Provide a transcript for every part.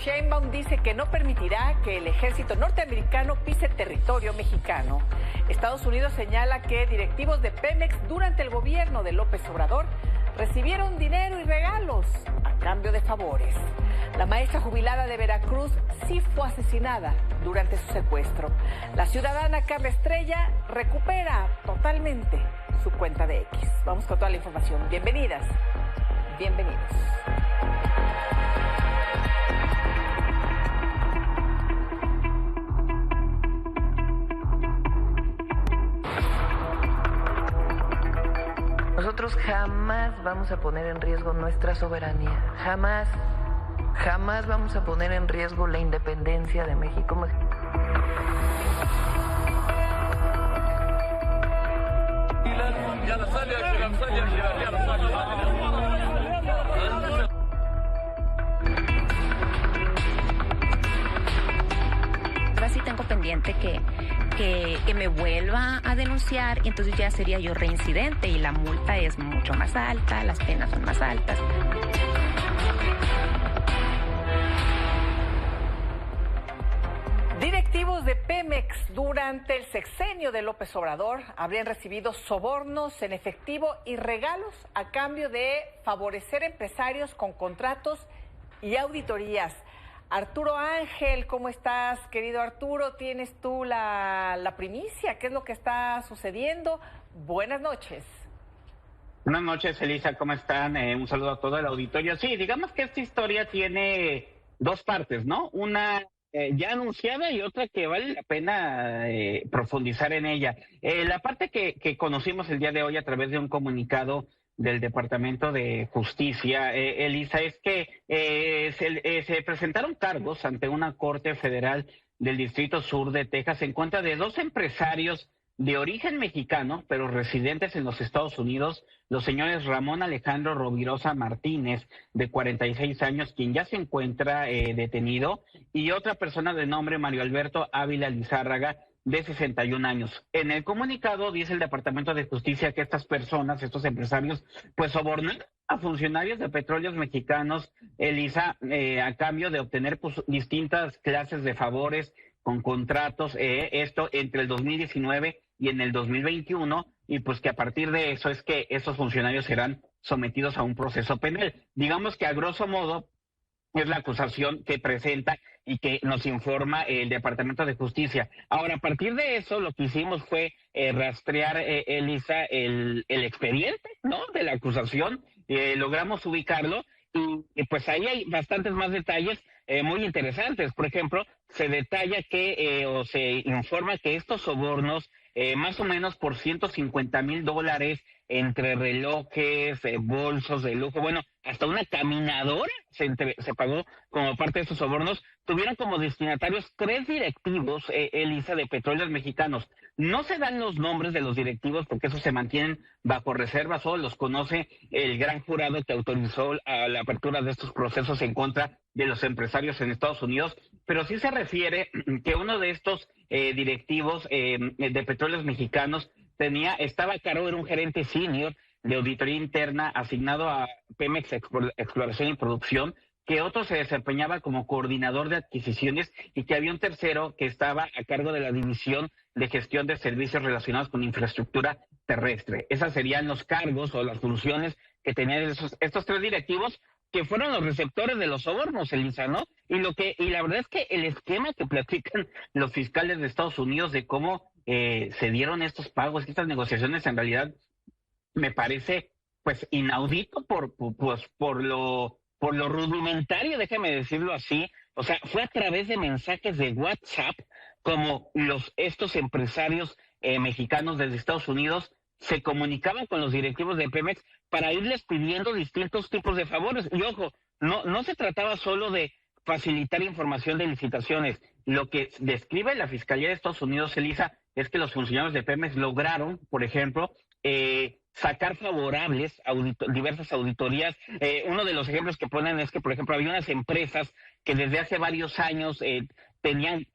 Sheinbaum dice que no permitirá que el ejército norteamericano pise territorio mexicano. Estados Unidos señala que directivos de Pemex durante el gobierno de López Obrador recibieron dinero y regalos a cambio de favores. La maestra jubilada de Veracruz sí fue asesinada durante su secuestro. La ciudadana Carla Estrella recupera totalmente su cuenta de X. Vamos con toda la información. Bienvenidas, bienvenidos. Nosotros jamás vamos a poner en riesgo nuestra soberanía, jamás vamos a poner en riesgo la independencia de México. Ahora sí tengo pendiente que me vuelva a denunciar y entonces ya sería yo reincidente y la multa es mucho más alta, las penas son más altas. Directivos de Pemex durante el sexenio de López Obrador habrían recibido sobornos en efectivo y regalos a cambio de favorecer empresarios con contratos y auditorías. Arturo Ángel, ¿cómo estás, querido Arturo? ¿Tienes tú la primicia? ¿Qué es lo que está sucediendo? Buenas noches. Buenas noches, Elisa, ¿cómo están? Un saludo a todo el auditorio. Sí, digamos que esta historia tiene dos partes, ¿no? Una ya anunciada y otra que vale la pena profundizar en ella. La parte que conocimos el día de hoy a través de un comunicado del Departamento de Justicia, Elisa, es que se presentaron cargos ante una corte federal del Distrito Sur de Texas en contra de dos empresarios de origen mexicano, pero residentes en los Estados Unidos, los señores Ramón Alejandro Rovirosa Martínez, de 46 años, quien ya se encuentra detenido, y otra persona de nombre Mario Alberto Ávila Lizárraga, de 61 años. En el comunicado dice el Departamento de Justicia que estas personas, estos empresarios, pues sobornan a funcionarios de petróleos mexicanos, Elisa, a cambio de obtener pues, distintas clases de favores con contratos, esto entre el 2019 y en el 2021, y pues que a partir de eso es que esos funcionarios serán sometidos a un proceso penal. Digamos que a grosso modo es la acusación que presenta y que nos informa el Departamento de Justicia. Ahora, a partir de eso, lo que hicimos fue rastrear, Elisa, el expediente, ¿no?, de la acusación. Logramos ubicarlo y pues ahí hay bastantes más detalles muy interesantes. Por ejemplo, se detalla que o se informa que estos sobornos, más o menos por $150,000 entre relojes, bolsos de lujo, bueno, hasta una caminadora se pagó como parte de estos sobornos. Tuvieron como destinatarios 3 directivos, Elisa, de Petróleos Mexicanos. No se dan los nombres de los directivos porque esos se mantienen bajo reserva, solo los conoce el gran jurado que autorizó a la apertura de estos procesos en contra de los empresarios en Estados Unidos, pero sí se refiere que uno de estos directivos de Petróleos Mexicanos estaba a cargo, era un gerente senior de auditoría interna asignado a Pemex Exploración y Producción, que otro se desempeñaba como coordinador de adquisiciones y que había un tercero que estaba a cargo de la división de gestión de servicios relacionados con infraestructura terrestre. Esas serían los cargos o las funciones que tenían estos 3 directivos, que fueron los receptores de los sobornos, Elisa, ¿no? Y la verdad es que el esquema que platican los fiscales de Estados Unidos de cómo se dieron estos pagos, estas negociaciones, en realidad me parece pues inaudito por lo rudimentario, déjame decirlo así. O sea, fue a través de mensajes de WhatsApp como estos empresarios mexicanos desde Estados Unidos se comunicaban con los directivos de Pemex para irles pidiendo distintos tipos de favores. Y ojo, no se trataba solo de facilitar información de licitaciones. Lo que describe la Fiscalía de Estados Unidos, Elisa, es que los funcionarios de Pemex lograron, por ejemplo, sacar favorables diversas auditorías. Uno de los ejemplos que ponen es que, por ejemplo, había unas empresas que desde hace varios años habían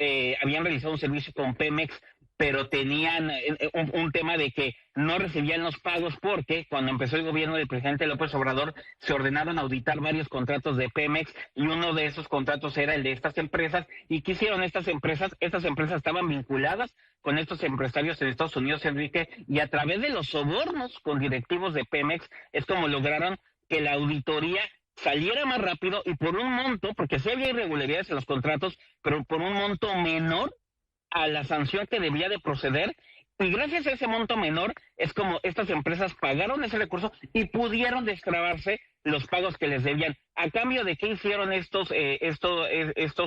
realizado un servicio con Pemex, pero tenían un tema de que no recibían los pagos porque cuando empezó el gobierno del presidente López Obrador se ordenaron auditar varios contratos de Pemex y uno de esos contratos era el de estas empresas. ¿Y qué hicieron estas empresas? Estas empresas estaban vinculadas con estos empresarios en Estados Unidos, Enrique, y a través de los sobornos con directivos de Pemex es como lograron que la auditoría saliera más rápido y por un monto, porque sí había irregularidades en los contratos, pero por un monto menor a la sanción que debía de proceder, y gracias a ese monto menor es como estas empresas pagaron ese recurso y pudieron destrabarse los pagos que les debían. ¿A cambio de qué hicieron estos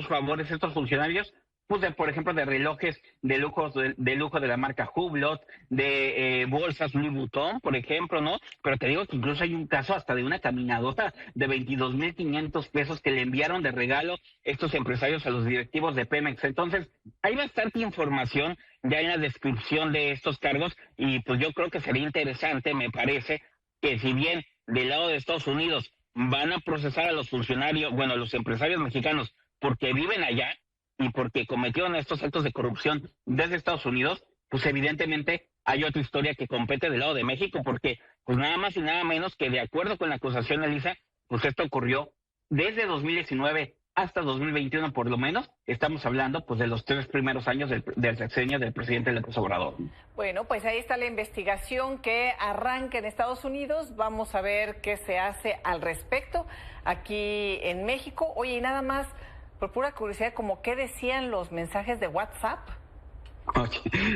favores, estos funcionarios? Por ejemplo, de relojes de lujo de la marca Hublot, de bolsas Louis Vuitton, por ejemplo, ¿no? Pero te digo que incluso hay un caso hasta de una caminadora de 22,500 pesos que le enviaron de regalo estos empresarios a los directivos de Pemex. Entonces, hay bastante información ya en la descripción de estos cargos y pues yo creo que sería interesante, me parece, que si bien del lado de Estados Unidos van a procesar a los funcionarios, bueno, a los empresarios mexicanos porque viven allá, y porque cometieron estos actos de corrupción desde Estados Unidos, pues evidentemente hay otra historia que compete del lado de México, porque pues nada más y nada menos que de acuerdo con la acusación, Elisa, pues esto ocurrió desde 2019 hasta 2021 por lo menos. Estamos hablando pues de los 3 primeros años del sexenio del presidente López Obrador. Bueno, pues ahí está la investigación que arranca en Estados Unidos. Vamos a ver qué se hace al respecto aquí en México. Oye, y nada más, por pura curiosidad, ¿cómo qué decían los mensajes de WhatsApp?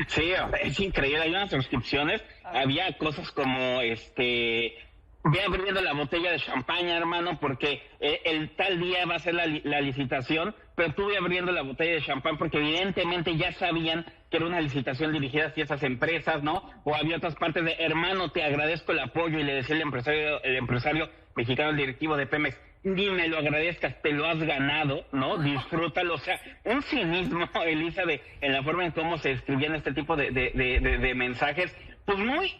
Sí, es increíble, hay unas transcripciones, había cosas como ve abriendo la botella de champaña, hermano, porque el tal día va a ser la licitación, pero tú ve abriendo la botella de champán porque evidentemente ya sabían que era una licitación dirigida hacia esas empresas, ¿no? O había otras partes de, hermano, te agradezco el apoyo, y le decía el empresario mexicano, el directivo de Pemex, ni me lo agradezcas, te lo has ganado, ¿no? Disfrútalo. O sea, un cinismo, Elisa, en la forma en cómo se escribían este tipo de mensajes, pues muy,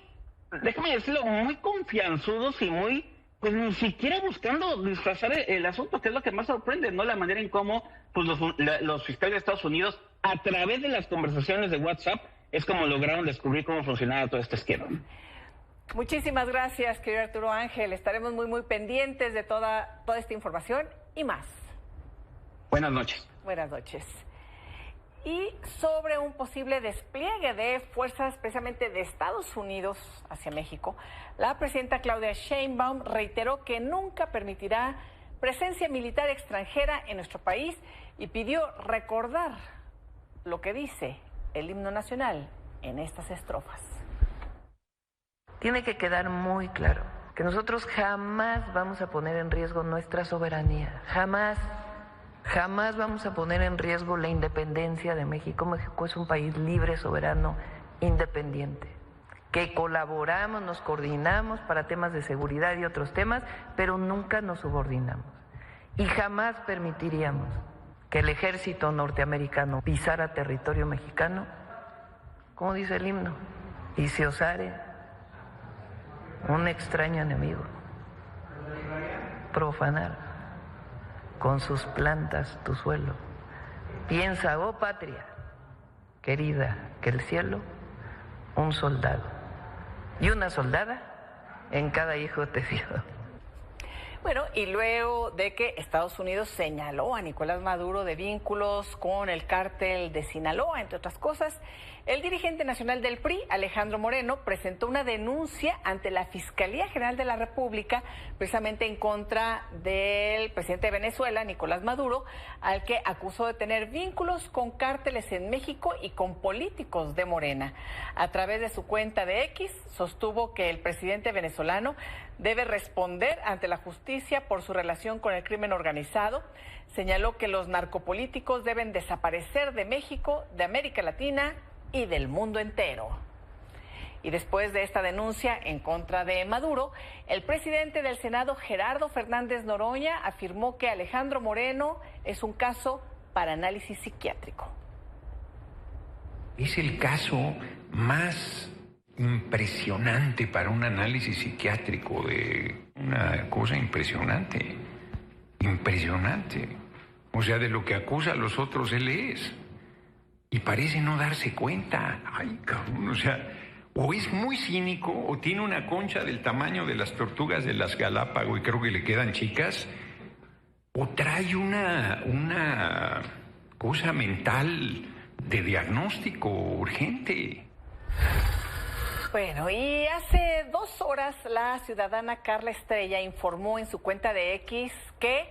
déjame decirlo, muy confianzudos y muy, pues ni siquiera buscando disfrazar el asunto, que es lo que más sorprende, ¿no? La manera en cómo pues los fiscales de Estados Unidos, a través de las conversaciones de WhatsApp, es como lograron descubrir cómo funcionaba todo este esquema. Muchísimas gracias, querido Arturo Ángel. Estaremos muy pendientes de toda esta información y más. Buenas noches. Buenas noches. Y sobre un posible despliegue de fuerzas precisamente de Estados Unidos hacia México, la presidenta Claudia Sheinbaum reiteró que nunca permitirá presencia militar extranjera en nuestro país y pidió recordar lo que dice el himno nacional en estas estrofas. Tiene que quedar muy claro que nosotros jamás vamos a poner en riesgo nuestra soberanía, jamás vamos a poner en riesgo la independencia de México. México es un país libre, soberano, independiente, que colaboramos, nos coordinamos para temas de seguridad y otros temas, pero nunca nos subordinamos. Y jamás permitiríamos que el ejército norteamericano pisara territorio mexicano, como dice el himno, y se osare un extraño enemigo profanar con sus plantas tu suelo. Piensa, oh patria querida, que el cielo, un soldado y una soldada en cada hijo te dio. Bueno, y luego de que Estados Unidos señaló a Nicolás Maduro de vínculos con el cártel de Sinaloa, entre otras cosas, el dirigente nacional del PRI, Alejandro Moreno, presentó una denuncia ante la Fiscalía General de la República, precisamente en contra del presidente de Venezuela, Nicolás Maduro, al que acusó de tener vínculos con cárteles en México y con políticos de Morena. A través de su cuenta de X, sostuvo que el presidente venezolano debe responder ante la justicia por su relación con el crimen organizado. Señaló que los narcopolíticos deben desaparecer de México, de América Latina y del mundo entero. Y después de esta denuncia en contra de Maduro, el presidente del Senado, Gerardo Fernández Noroña, afirmó que Alejandro Moreno es un caso para análisis psiquiátrico. Es el caso más impresionante para un análisis psiquiátrico, de una cosa impresionante. O sea, de lo que acusa a los otros, él es. y parece no darse cuenta. Ay, cabrón, o sea, o es muy cínico o tiene una concha del tamaño de las tortugas de las Galápagos y creo que le quedan chicas, o trae una cosa mental de diagnóstico urgente. Bueno, y hace 2 horas la ciudadana Carla Estrella informó en su cuenta de X que,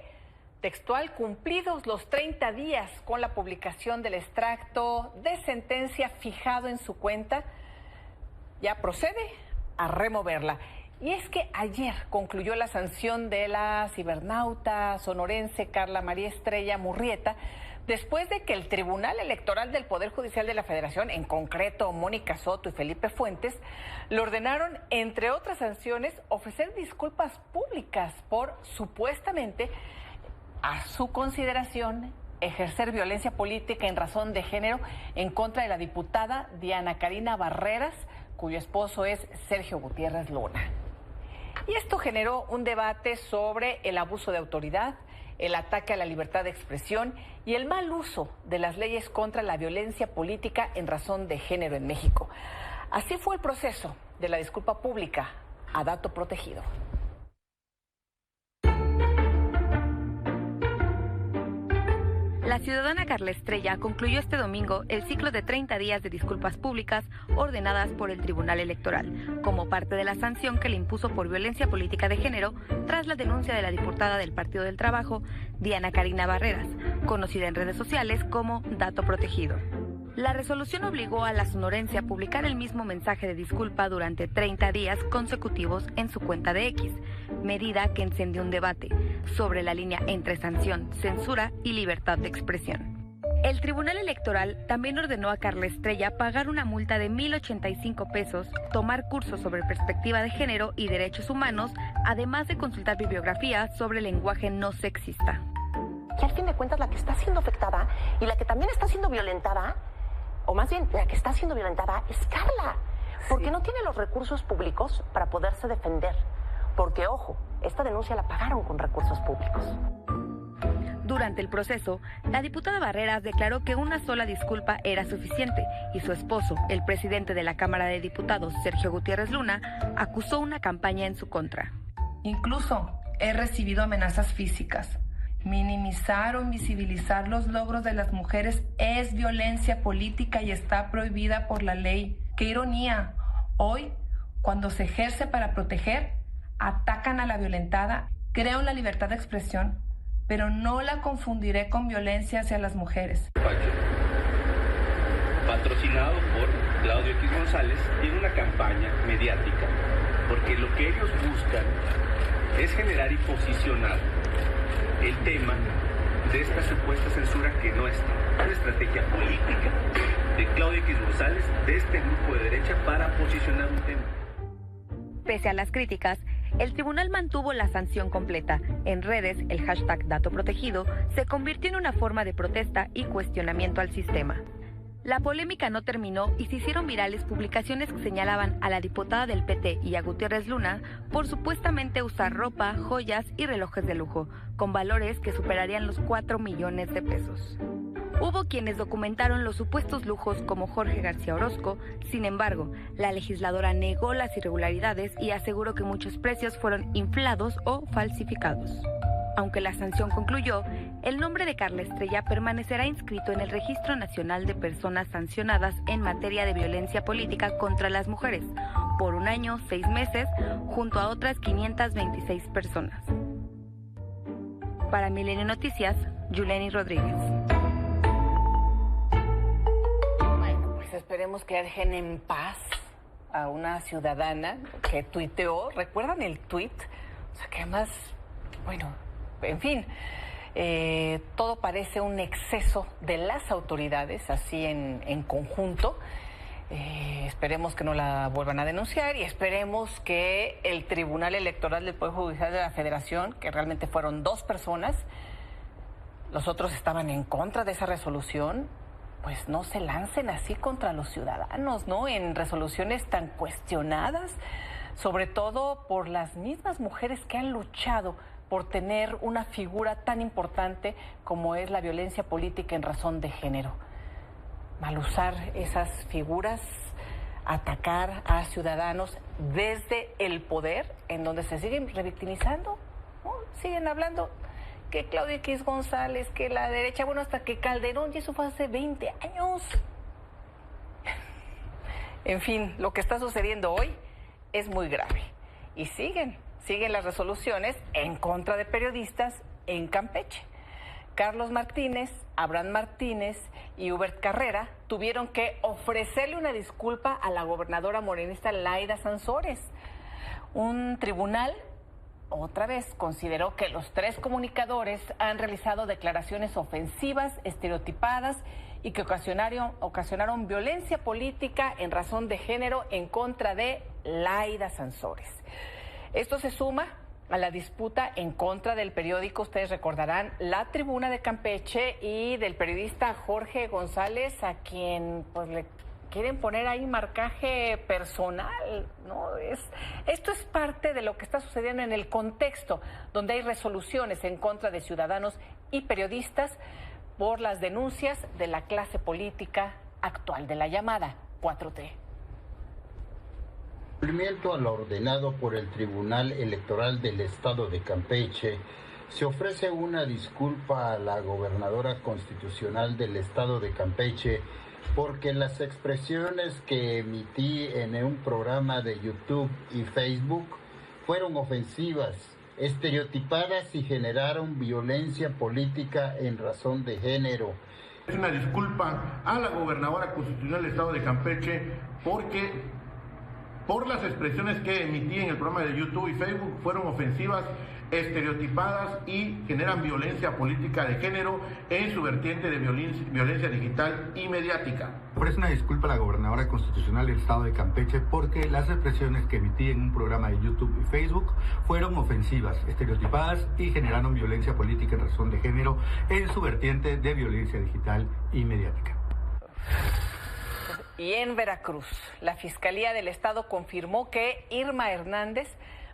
textual, cumplidos los 30 días con la publicación del extracto de sentencia fijado en su cuenta, ya procede a removerla. Y es que ayer concluyó la sanción de la cibernauta sonorense Carla María Estrella Murrieta, después de que el Tribunal Electoral del Poder Judicial de la Federación, en concreto Mónica Soto y Felipe Fuentes, le ordenaron, entre otras sanciones, ofrecer disculpas públicas por, supuestamente, a su consideración, ejercer violencia política en razón de género en contra de la diputada Diana Karina Barreras, cuyo esposo es Sergio Gutiérrez Luna. Y esto generó un debate sobre el abuso de autoridad, el ataque a la libertad de expresión y el mal uso de las leyes contra la violencia política en razón de género en México. Así fue el proceso de la disculpa pública a dato protegido. La ciudadana Carla Estrella concluyó este domingo el ciclo de 30 días de disculpas públicas ordenadas por el Tribunal Electoral, como parte de la sanción que le impuso por violencia política de género tras la denuncia de la diputada del Partido del Trabajo, Diana Karina Barreras, conocida en redes sociales como Dato Protegido. La resolución obligó a la sonorense a publicar el mismo mensaje de disculpa durante 30 días consecutivos en su cuenta de X, medida que encendió un debate sobre la línea entre sanción, censura y libertad de expresión. El Tribunal Electoral también ordenó a Carla Estrella pagar una multa de 1,085 pesos, tomar cursos sobre perspectiva de género y derechos humanos, además de consultar bibliografía sobre lenguaje no sexista. Que al fin de cuentas la que está siendo afectada y la que también está siendo violentada, o más bien la que está siendo violentada, es Carla, porque no tiene los recursos públicos para poderse defender. Porque, ojo, esta denuncia la pagaron con recursos públicos. Durante el proceso, la diputada Barreras declaró que una sola disculpa era suficiente y su esposo, el presidente de la Cámara de Diputados, Sergio Gutiérrez Luna, acusó una campaña en su contra. Incluso he recibido amenazas físicas. Minimizar o invisibilizar los logros de las mujeres es violencia política y está prohibida por la ley. ¡Qué ironía! Hoy, cuando se ejerce para proteger, atacan a la violentada. Creo en la libertad de expresión, pero no la confundiré con violencia hacia las mujeres. Patrocinado por Claudio X González, tiene una campaña mediática, porque lo que ellos buscan es generar y posicionar el tema de esta supuesta censura que no está. Una estrategia política de Claudio X González, de este grupo de derecha, para posicionar un tema. Pese a las críticas, el tribunal mantuvo la sanción completa. En redes, el hashtag Dato Protegido se convirtió en una forma de protesta y cuestionamiento al sistema. La polémica no terminó y se hicieron virales publicaciones que señalaban a la diputada del PT y a Gutiérrez Luna por supuestamente usar ropa, joyas y relojes de lujo, con valores que superarían los 4 millones de pesos. Hubo quienes documentaron los supuestos lujos como Jorge García Orozco. Sin embargo, la legisladora negó las irregularidades y aseguró que muchos precios fueron inflados o falsificados. Aunque la sanción concluyó, el nombre de Carla Estrella permanecerá inscrito en el Registro Nacional de Personas Sancionadas en materia de violencia política contra las mujeres por 1 año, 6 meses, junto a otras 526 personas. Para Milenio Noticias, Yuleni Rodríguez. Bueno, pues esperemos que dejen en paz a una ciudadana que tuiteó. ¿Recuerdan el tuit? O sea, que además, bueno, en fin, todo parece un exceso de las autoridades, así en conjunto. Esperemos que no la vuelvan a denunciar y esperemos que el Tribunal Electoral del Poder Judicial de la Federación, que realmente fueron 2 personas, los otros estaban en contra de esa resolución, pues no se lancen así contra los ciudadanos, ¿no? En resoluciones tan cuestionadas, sobre todo por las mismas mujeres que han luchado por tener una figura tan importante como es la violencia política en razón de género. mal usar esas figuras, atacar a ciudadanos desde el poder, en donde se siguen revictimizando, ¿no? Siguen hablando que Claudio X González, que la derecha, bueno, hasta que Calderón, y eso fue hace 20 años. En fin, lo que está sucediendo hoy es muy grave. Y siguen las resoluciones en contra de periodistas en Campeche. Carlos Martínez, Abraham Martínez y Hubert Carrera tuvieron que ofrecerle una disculpa a la gobernadora morenista Laida Sansores. Un tribunal, otra vez, consideró que los 3 comunicadores han realizado declaraciones ofensivas, estereotipadas y que ocasionaron violencia política en razón de género en contra de Laida Sansores. Esto se suma a la disputa en contra del periódico, ustedes recordarán, La Tribuna de Campeche, y del periodista Jorge González, a quien pues le quieren poner ahí marcaje personal, ¿no? Esto es parte de lo que está sucediendo en el contexto donde hay resoluciones en contra de ciudadanos y periodistas por las denuncias de la clase política actual, de la llamada 4T. Cumplimiento a lo ordenado por el Tribunal Electoral del Estado de Campeche, se ofrece una disculpa a la gobernadora constitucional del Estado de Campeche porque las expresiones que emití en un programa de YouTube y Facebook fueron ofensivas, estereotipadas y generaron violencia política en razón de género. Es una disculpa a la gobernadora constitucional del Estado de Campeche porque por las expresiones que emití en el programa de YouTube y Facebook fueron ofensivas, estereotipadas y generan violencia política de género en su vertiente de violencia digital y mediática. Ofrece una disculpa a la gobernadora constitucional del Estado de Campeche porque las expresiones que emití en un programa de YouTube y Facebook fueron ofensivas, estereotipadas y generaron violencia política en razón de género en su vertiente de violencia digital y mediática. Y en Veracruz, la Fiscalía del Estado confirmó que Irma Hernández,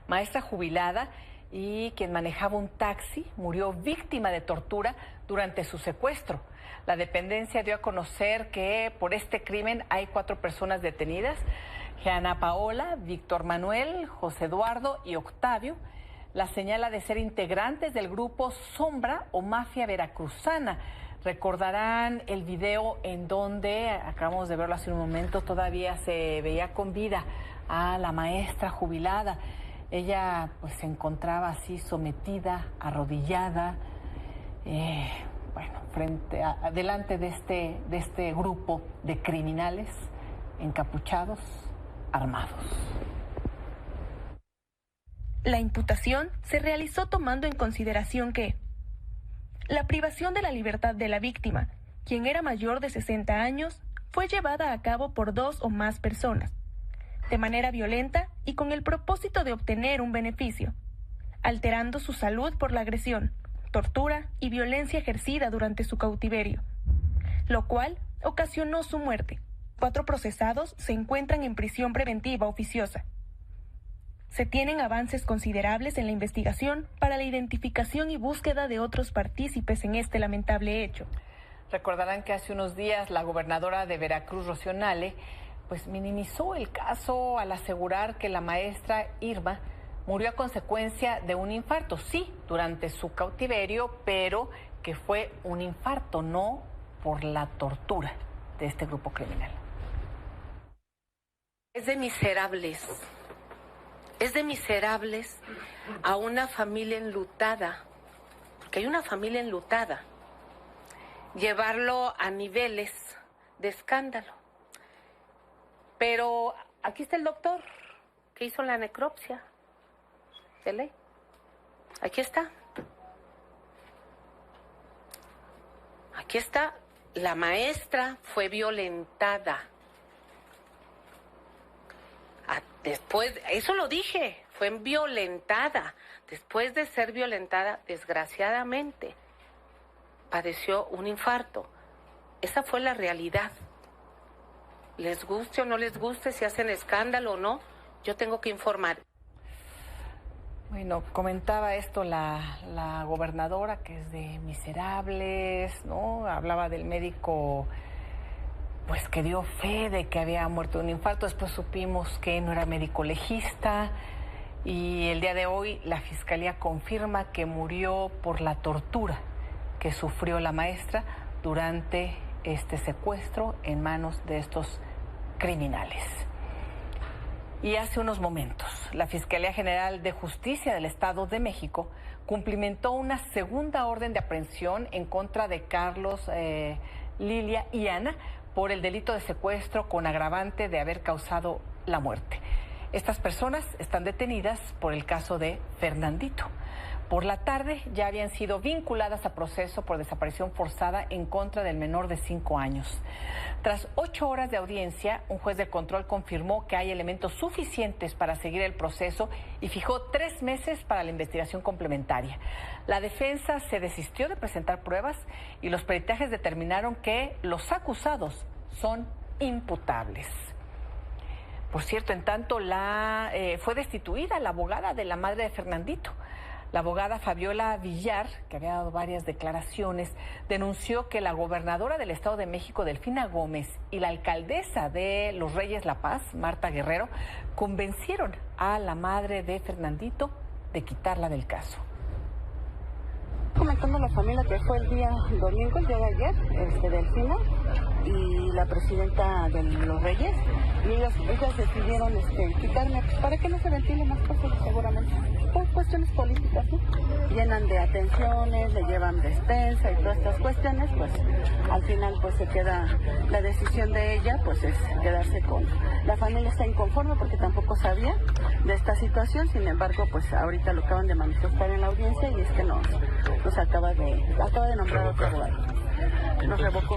maestra jubilada y quien manejaba un taxi, murió víctima de tortura durante su secuestro. La dependencia dio a conocer que por este crimen hay 4 personas detenidas: Ana Paola, Víctor Manuel, José Eduardo y Octavio. La señala de ser integrantes del grupo Sombra o Mafia Veracruzana. Recordarán el video en donde, acabamos de verlo hace un momento, todavía se veía con vida a la maestra jubilada. Ella pues se encontraba así sometida, arrodillada, delante de este grupo de criminales encapuchados, armados. La imputación se realizó tomando en consideración que la privación de la libertad de la víctima, quien era mayor de 60 años, fue llevada a cabo por 2 o más personas, de manera violenta y con el propósito de obtener un beneficio, alterando su salud por la agresión, tortura y violencia ejercida durante su cautiverio, lo cual ocasionó su muerte. 4 procesados se encuentran en prisión preventiva oficiosa. Se tienen avances considerables en la investigación para la identificación y búsqueda de otros partícipes en este lamentable hecho. Recordarán que hace unos días la gobernadora de Veracruz, Rocío Nale, pues minimizó el caso al asegurar que la maestra Irma murió a consecuencia de un infarto. Sí, durante su cautiverio, pero que fue un infarto, no por la tortura de este grupo criminal. Es de miserables. Es de miserables a una familia enlutada, porque hay una familia enlutada, llevarlo a niveles de escándalo. Pero aquí está el doctor que hizo la necropsia de ley. Aquí está. Aquí está. La maestra fue violentada. Después, eso lo dije, fue violentada. Después de ser violentada, desgraciadamente, padeció un infarto. Esa fue la realidad. Les guste o no les guste, si hacen escándalo o no, yo tengo que informar. Bueno, comentaba esto la gobernadora, que es de miserables, ¿no? Hablaba del médico pues que dio fe de que había muerto de un infarto. Después supimos que no era médico legista y el día de hoy la Fiscalía confirma que murió por la tortura que sufrió la maestra durante este secuestro en manos de estos criminales. Y hace unos momentos, la Fiscalía General de Justicia del Estado de México cumplimentó una segunda orden de aprehensión en contra de Carlos, Lilia y Ana por el delito de secuestro con agravante de haber causado la muerte. Estas personas están detenidas por el caso de Fernandito. Por la tarde ya habían sido vinculadas a proceso por desaparición forzada en contra del menor de 5 años. Tras 8 horas de audiencia, un juez de control confirmó que hay elementos suficientes para seguir el proceso y fijó 3 meses para la investigación complementaria. La defensa se desistió de presentar pruebas y los peritajes determinaron que los acusados son imputables. Por cierto, en tanto, fue destituida la abogada de la madre de Fernandito. La abogada Fabiola Villar, que había dado varias declaraciones, denunció que la gobernadora del Estado de México, Delfina Gómez, y la alcaldesa de Los Reyes La Paz, Marta Guerrero, convencieron a la madre de Fernandito de quitarla del caso. Comentando a la familia que fue el día domingo, el día de ayer, Delfina y la presidenta de Los Reyes, y ellas decidieron quitarme para que no se ventile más cosas, seguramente, por cuestiones políticas, ¿no? Llenan de atenciones, le llevan despensa y todas estas cuestiones, pues al final pues se queda, la decisión de ella pues es quedarse con, la familia está inconforme porque tampoco sabía de esta situación, sin embargo pues ahorita lo acaban de manifestar en la audiencia y es que nos acaba de nombrar otro abogado, nos revocó.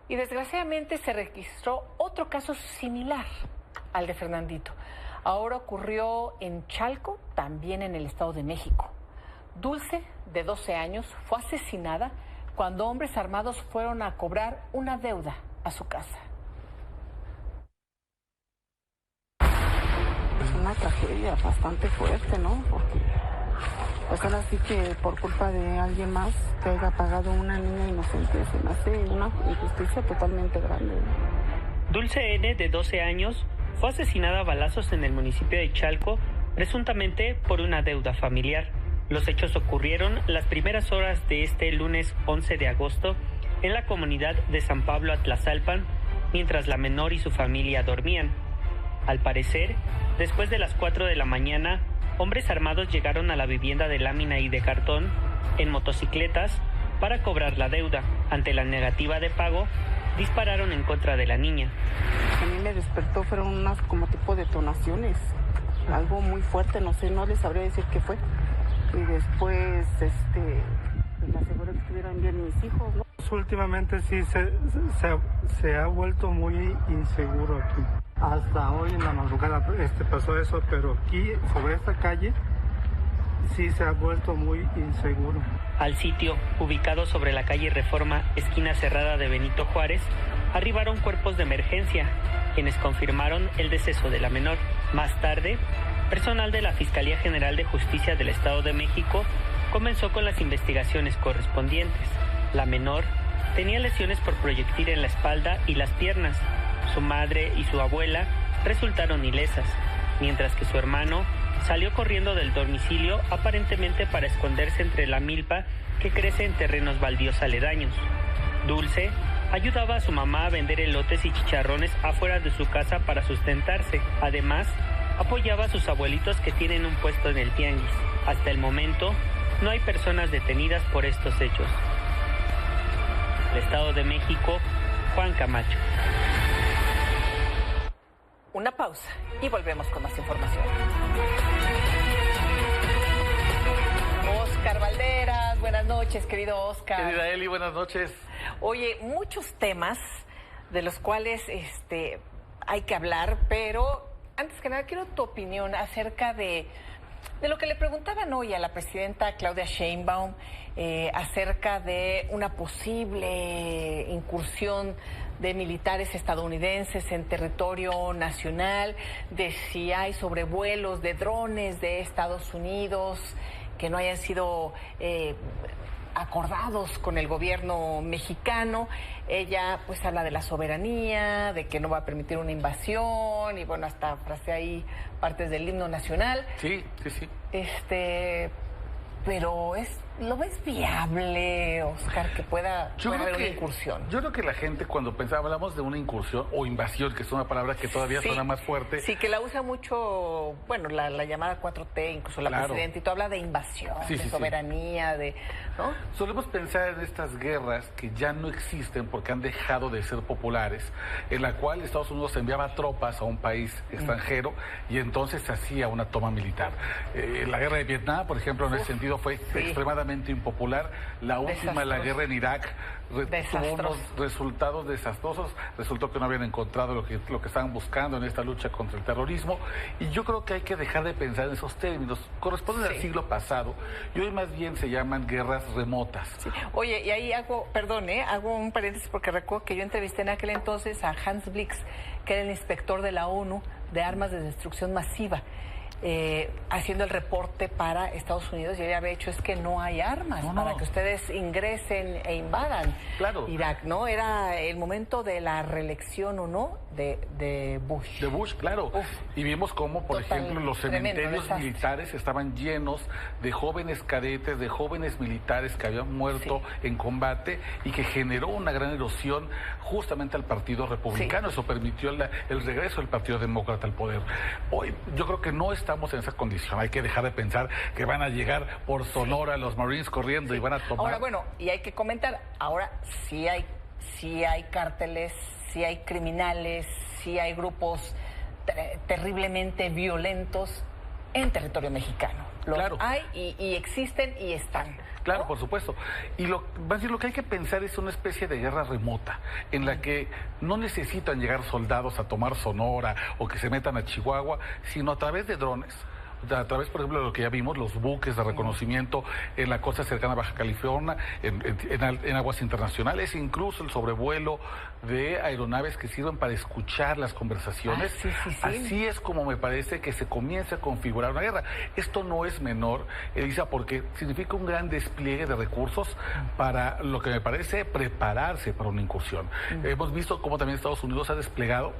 Y desgraciadamente se registró otro caso similar al de Fernandito. Ahora ocurrió en Chalco, también en el Estado de México. Dulce, de 12 años, fue asesinada cuando hombres armados fueron a cobrar una deuda a su casa. Es una tragedia bastante fuerte, ¿no? Porque pues ahora sí que por culpa de alguien más que haya pagado una niña inocente, se me hace una injusticia totalmente grande. Dulce N., de 12 años, fue asesinada a balazos en el municipio de Chalco, presuntamente por una deuda familiar. Los hechos ocurrieron las primeras horas de este lunes 11 de agosto en la comunidad de San Pablo Atlazalpan, mientras la menor y su familia dormían. Al parecer, después de las 4 de la mañana, hombres armados llegaron a la vivienda de lámina y de cartón en motocicletas para cobrar la deuda. Ante la negativa de pago, dispararon en contra de la niña. A mí me despertó, fueron unas como tipo detonaciones, algo muy fuerte, no sé, no les sabría decir qué fue. Y después, me aseguré que estuvieran bien mis hijos, ¿no? Últimamente sí se ha vuelto muy inseguro aquí. Hasta hoy en la madrugada pasó eso, pero aquí sobre esta calle sí se ha vuelto muy inseguro. Al sitio, ubicado sobre la calle Reforma, esquina cerrada de Benito Juárez, arribaron cuerpos de emergencia, quienes confirmaron el deceso de la menor. Más tarde, personal de la Fiscalía General de Justicia del Estado de México comenzó con las investigaciones correspondientes. La menor tenía lesiones por proyectil en la espalda y las piernas. Su madre y su abuela resultaron ilesas, mientras que su hermano salió corriendo del domicilio aparentemente para esconderse entre la milpa que crece en terrenos baldíos aledaños. Dulce ayudaba a su mamá a vender elotes y chicharrones afuera de su casa para sustentarse. Además, apoyaba a sus abuelitos que tienen un puesto en el tianguis. Hasta el momento, no hay personas detenidas por estos hechos. El Estado de México, Juan Camacho. Una pausa y volvemos con más información. Oscar Valderas, buenas noches, querido Oscar. Querida Eli, buenas noches. Oye, muchos temas de los cuales hay que hablar, pero antes que nada quiero tu opinión acerca de lo que le preguntaban hoy a la presidenta Claudia Sheinbaum acerca de una posible incursión de militares estadounidenses en territorio nacional, de si hay sobrevuelos de drones de Estados Unidos que no hayan sido acordados con el gobierno mexicano. Ella pues habla de la soberanía, de que no va a permitir una invasión y bueno, hasta frase ahí partes del himno nacional. Sí. Pero ¿lo ves viable, Oscar, que pueda haber una incursión? Yo creo que la gente cuando hablamos de una incursión o invasión, que es una palabra que todavía suena más fuerte. Sí, que la usa mucho, bueno, la llamada 4T, incluso la presidenta, y tú habla de invasión, de soberanía, ¿no? Solemos pensar en estas guerras que ya no existen porque han dejado de ser populares, en la cual Estados Unidos enviaba tropas a un país extranjero y entonces se hacía una toma militar. La guerra de Vietnam, por ejemplo, en ese sentido fue extremadamente impopular. La última, la guerra en Irak, tuvo unos resultados desastrosos. Resultó que no habían encontrado lo que estaban buscando en esta lucha contra el terrorismo. Y yo creo que hay que dejar de pensar en esos términos. Corresponden al siglo pasado y hoy más bien se llaman guerras remotas. Sí. Oye, y ahí hago un paréntesis porque recuerdo que yo entrevisté en aquel entonces a Hans Blix, que era el inspector de la ONU de armas de destrucción masiva. Haciendo el reporte para Estados Unidos, y ella había hecho es que no hay armas para que ustedes ingresen e invadan Irak, ¿no? Era el momento de la reelección o no de Bush. De Bush, claro. Y vimos cómo, por ejemplo, los cementerios militares estaban llenos de jóvenes cadetes, de jóvenes militares que habían muerto en combate y que generó una gran erosión justamente al Partido Republicano. Eso permitió el regreso del Partido Demócrata al poder. Hoy yo creo que no estamos en esa condición. Hay que dejar de pensar que van a llegar por Sonora los Marines corriendo y van a tomar... Ahora, bueno, y hay que comentar, ahora sí hay cárteles, sí hay criminales, sí hay grupos terriblemente violentos en territorio mexicano. Los hay y existen y están. Claro, por supuesto. Y lo que hay que pensar es una especie de guerra remota, en la que no necesitan llegar soldados a tomar Sonora o que se metan a Chihuahua, sino a través de drones. A través, por ejemplo, de lo que ya vimos, los buques de reconocimiento en la costa cercana a Baja California, en aguas internacionales, incluso el sobrevuelo de aeronaves que sirven para escuchar las conversaciones. Así es como me parece que se comienza a configurar una guerra. Esto no es menor, Elisa, porque significa un gran despliegue de recursos para lo que me parece prepararse para una incursión. Hemos visto cómo también Estados Unidos ha desplegado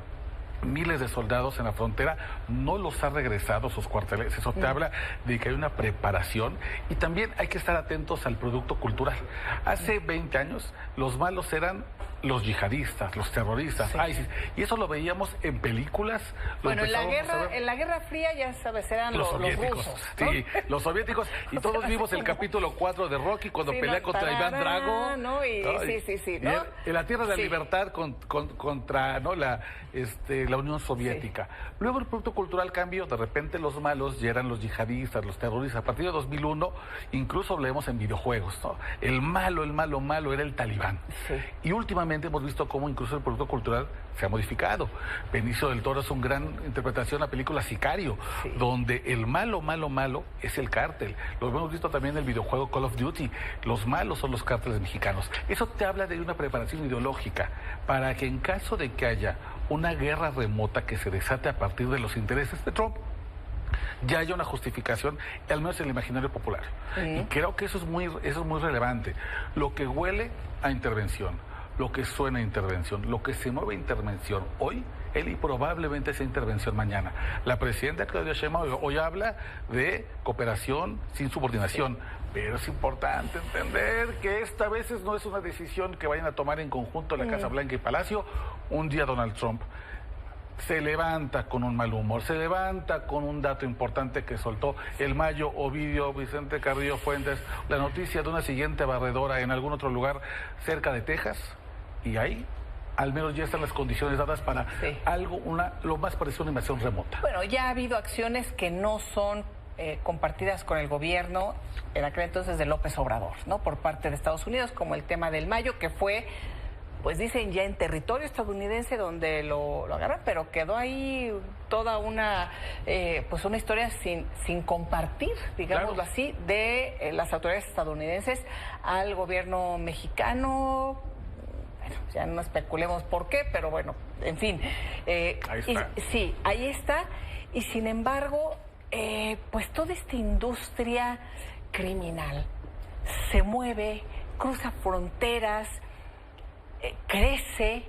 miles de soldados en la frontera, no los ha regresado a sus cuarteles. Eso te habla de que hay una preparación y también hay que estar atentos al producto cultural. Hace 20 años los malos eran los yihadistas, los terroristas, ISIS, y eso lo veíamos en películas. Bueno, en la Guerra Fría, ya sabes, eran los rusos, ¿no? Sí, los soviéticos, y todos vimos el capítulo 4 de Rocky cuando pelea contra Iván Drago, ¿no? En la Tierra de la Libertad contra la Unión Soviética. Luego el producto cultural cambió, de repente los malos ya eran los yihadistas, los terroristas. A partir de 2001, incluso hablemos en videojuegos, ¿no? El malo era el Talibán. Y últimamente hemos visto cómo incluso el producto cultural se ha modificado. Benicio del Toro es una gran interpretación de la película Sicario, donde el malo es el cártel. Lo hemos visto también en el videojuego Call of Duty. Los malos son los cárteles mexicanos. Eso te habla de una preparación ideológica para que en caso de que haya una guerra remota que se desate a partir de los intereses de Trump, ya haya una justificación, al menos en el imaginario popular. Y creo que eso es muy relevante. Lo que huele a intervención, lo que suena a intervención, lo que se mueve a intervención hoy, y probablemente esa intervención mañana. La presidenta Claudia Sheinbaum hoy habla de cooperación sin subordinación, pero es importante entender que esta vez no es una decisión que vayan a tomar en conjunto la Casa Blanca y Palacio. Un día Donald Trump se levanta con un mal humor, se levanta con un dato importante que soltó el Mayo, Ovidio, Vicente Carrillo Fuentes, la noticia de una siguiente barredora en algún otro lugar cerca de Texas, y ahí al menos ya están las condiciones dadas para lo más parecido a una invasión remota. Bueno, ya ha habido acciones que no son compartidas con el gobierno, en aquel entonces de López Obrador, ¿no? Por parte de Estados Unidos, como el tema del Mayo, que fue, pues dicen ya en territorio estadounidense donde lo agarran, pero quedó ahí toda una una historia sin compartir, digámoslo así, de las autoridades estadounidenses al gobierno mexicano. Bueno, ya no especulemos por qué, pero bueno, en fin. Ahí está. Ahí está. Y sin embargo, pues toda esta industria criminal se mueve, cruza fronteras, crece,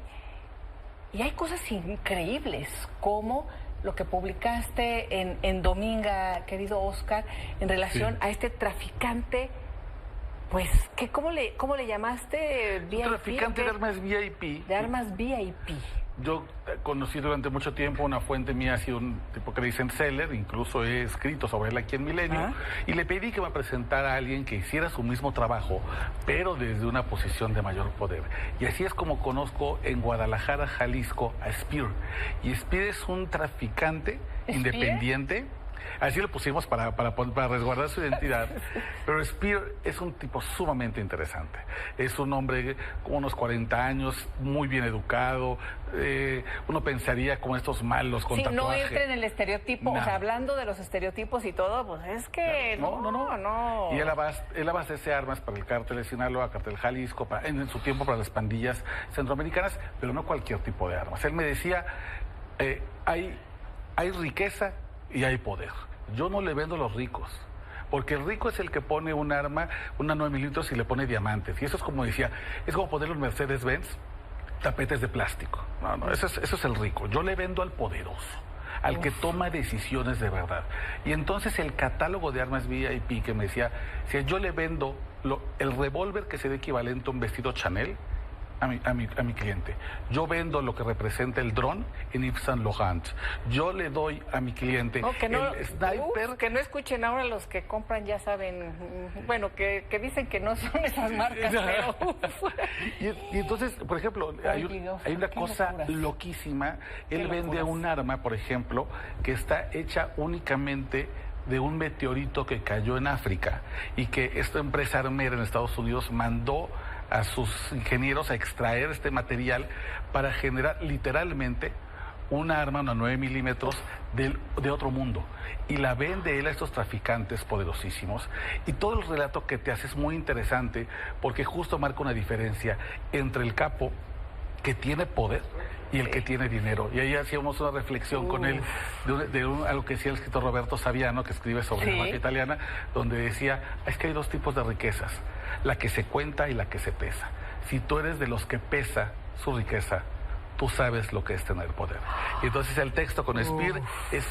y hay cosas increíbles, como lo que publicaste en Dominga, querido Oscar, en relación a este traficante, pues, ¿cómo le llamaste? VIP, traficante de armas VIP. De armas VIP. Yo conocí durante mucho tiempo, una fuente mía ha sido un tipo que le dicen seller, incluso he escrito sobre él aquí en Milenio, y le pedí que me presentara a alguien que hiciera su mismo trabajo, pero desde una posición de mayor poder. Y así es como conozco en Guadalajara, Jalisco, a Spear. Y Spear es un traficante independiente. Así lo pusimos para resguardar su identidad. Pero Spear es un tipo sumamente interesante. Es un hombre con unos 40 años, muy bien educado. Uno pensaría como estos malos con tatuaje. No entra en el estereotipo. O sea, hablando de los estereotipos y todo, pues es que no. Y él abastece armas para el cártel de Sinaloa, cártel Jalisco, en su tiempo para las pandillas centroamericanas, pero no cualquier tipo de armas. Él me decía, hay riqueza y hay poder. Yo no le vendo a los ricos, porque el rico es el que pone un arma, una 9 milímetros y le pone diamantes. Y eso es como decía, es como ponerle un Mercedes-Benz tapetes de plástico. No, eso es el rico. Yo le vendo al poderoso, al que toma decisiones de verdad. Y entonces el catálogo de armas VIP que me decía, si yo le vendo el revólver que sería equivalente a un vestido Chanel a mi cliente. Yo vendo lo que representa el dron en Yves Saint Laurent. Yo le doy a mi cliente el sniper. Que no escuchen ahora los que compran, ya saben, bueno, que dicen que no son esas marcas, pero... y entonces, por ejemplo, hay una cosa loquísima. Él vende un arma, por ejemplo, que está hecha únicamente de un meteorito que cayó en África y que esta empresa armera en Estados Unidos mandó a sus ingenieros a extraer este material para generar literalmente una arma, una 9 milímetros de otro mundo. Y la vende él a estos traficantes poderosísimos. Y todo el relato que te hace es muy interesante porque justo marca una diferencia entre el capo que tiene poder y el que tiene dinero. Y ahí hacíamos una reflexión con él de algo que decía el escritor Roberto Saviano, que escribe sobre la mafia italiana, donde decía, es que hay dos tipos de riquezas, la que se cuenta y la que se pesa. Si tú eres de los que pesa su riqueza, tú sabes lo que es tener poder. Y entonces el texto con Spear es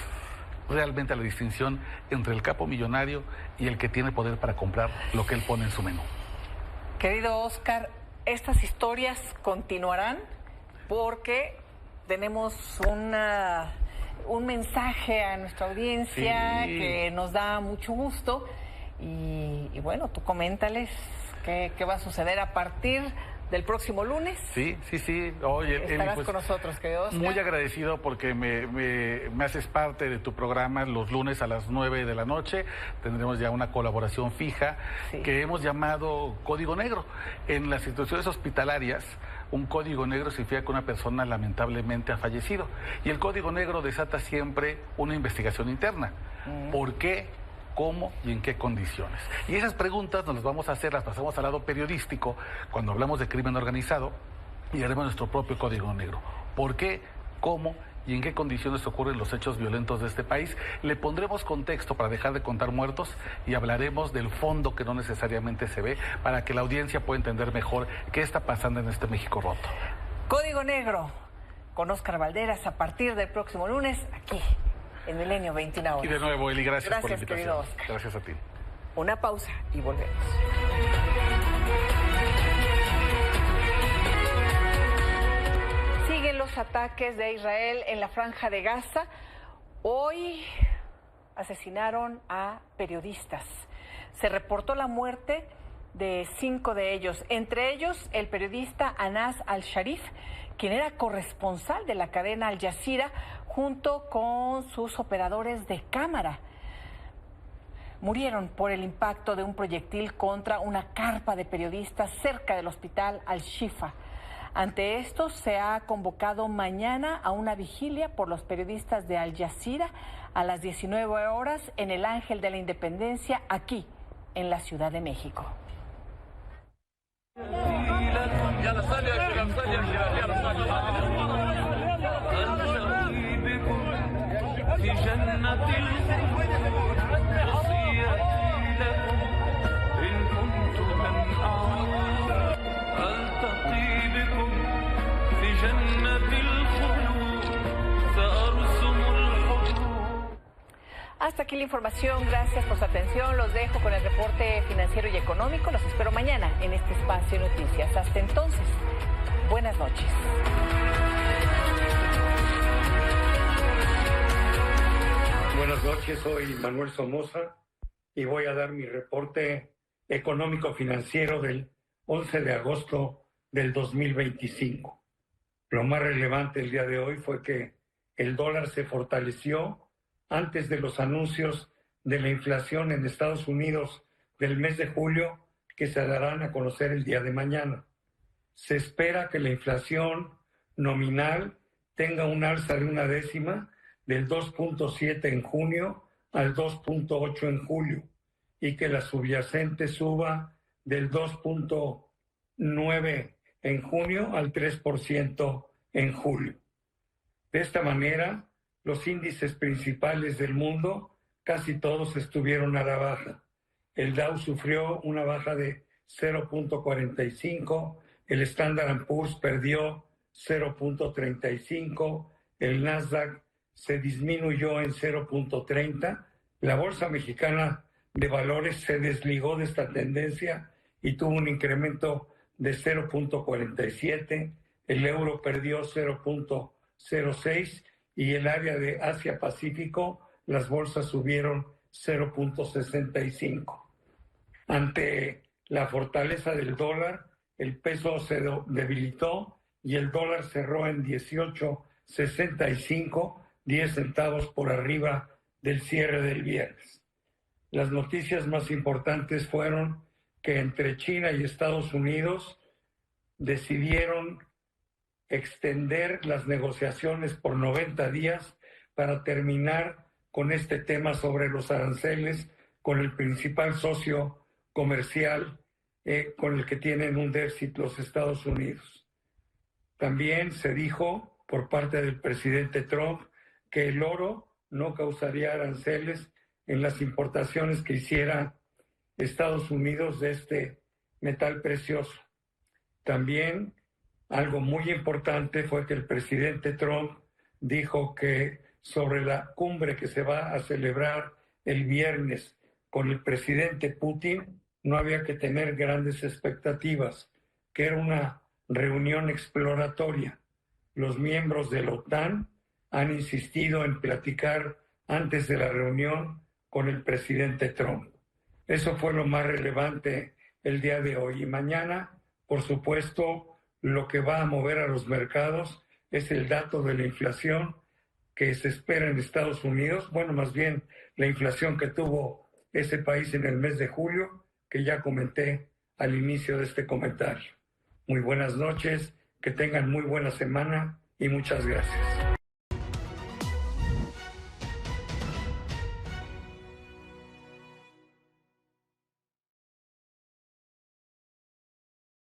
realmente la distinción entre el capo millonario y el que tiene poder para comprar lo que él pone en su menú. Querido Oscar, estas historias continuarán porque tenemos un mensaje a nuestra audiencia que nos da mucho gusto y bueno, tú coméntales qué va a suceder a partir del próximo lunes. Sí. Oye, estarás con nosotros, querido Oscar. Muy agradecido porque me haces parte de tu programa los lunes a las 9 de la noche. Tendremos ya una colaboración fija que hemos llamado Código Negro. En las instituciones hospitalarias, un código negro significa que una persona lamentablemente ha fallecido. Y el código negro desata siempre una investigación interna. ¿Por qué? ¿Cómo y en qué condiciones? Y esas preguntas nos las vamos a hacer, las pasamos al lado periodístico cuando hablamos de crimen organizado y haremos nuestro propio código negro. ¿Por qué? ¿Cómo? ¿Y en qué condiciones ocurren los hechos violentos de este país? Le pondremos contexto para dejar de contar muertos y hablaremos del fondo que no necesariamente se ve para que la audiencia pueda entender mejor qué está pasando en este México roto. Código Negro con Oscar Valderas a partir del próximo lunes aquí en Milenio 21 horas. Y de nuevo, Eli, gracias por la invitación. Querido Oscar. Gracias a ti. Una pausa y volvemos. Siguen los ataques de Israel en la Franja de Gaza. Hoy asesinaron a periodistas. Se reportó la muerte de 5 de ellos, entre ellos el periodista Anas al-Sharif, quien era corresponsal de la cadena Al Jazeera, junto con sus operadores de cámara. Murieron por el impacto de un proyectil contra una carpa de periodistas cerca del hospital Al-Shifa. Ante esto, se ha convocado mañana a una vigilia por los periodistas de Al Jazeera a las 19 horas en el Ángel de la Independencia, aquí, en la Ciudad de México. la información. Gracias por su atención. Los dejo con el reporte financiero y económico. Los espero mañana en este espacio de noticias. Hasta entonces, buenas noches. Buenas noches, soy Manuel Somoza y voy a dar mi reporte económico financiero del 11 de agosto del 2025. Lo más relevante el día de hoy fue que el dólar se fortaleció antes de los anuncios de la inflación en Estados Unidos del mes de julio, que se darán a conocer el día de mañana. Se espera que la inflación nominal tenga un alza de 1 décima del 2.7 en junio al 2.8 en julio y que la subyacente suba del 2.9 en junio al 3% en julio. De esta manera, los índices principales del mundo, casi todos estuvieron a la baja. El Dow sufrió una baja de 0.45, el Standard & Poor's perdió 0.35, el Nasdaq se disminuyó en 0.30, la Bolsa Mexicana de Valores se desligó de esta tendencia y tuvo un incremento de 0.47, el euro perdió 0.06 y el área de Asia-Pacífico, las bolsas subieron 0.65. Ante la fortaleza del dólar, el peso se debilitó y el dólar cerró en 18.65, 10 centavos por arriba del cierre del viernes. Las noticias más importantes fueron que entre China y Estados Unidos decidieron extender las negociaciones por 90 días para terminar con este tema sobre los aranceles con el principal socio comercial con el que tienen un déficit los Estados Unidos. También se dijo por parte del presidente Trump que el oro no causaría aranceles en las importaciones que hiciera Estados Unidos de este metal precioso. También algo muy importante fue que el presidente Trump dijo que sobre la cumbre que se va a celebrar el viernes con el presidente Putin no había que tener grandes expectativas, que era una reunión exploratoria. Los miembros de la OTAN han insistido en platicar antes de la reunión con el presidente Trump. Eso fue lo más relevante el día de hoy. Y mañana, por supuesto, lo que va a mover a los mercados es el dato de la inflación que se espera en Estados Unidos, bueno, más bien la inflación que tuvo ese país en el mes de julio, que ya comenté al inicio de este comentario. Muy buenas noches, que tengan muy buena semana y muchas gracias.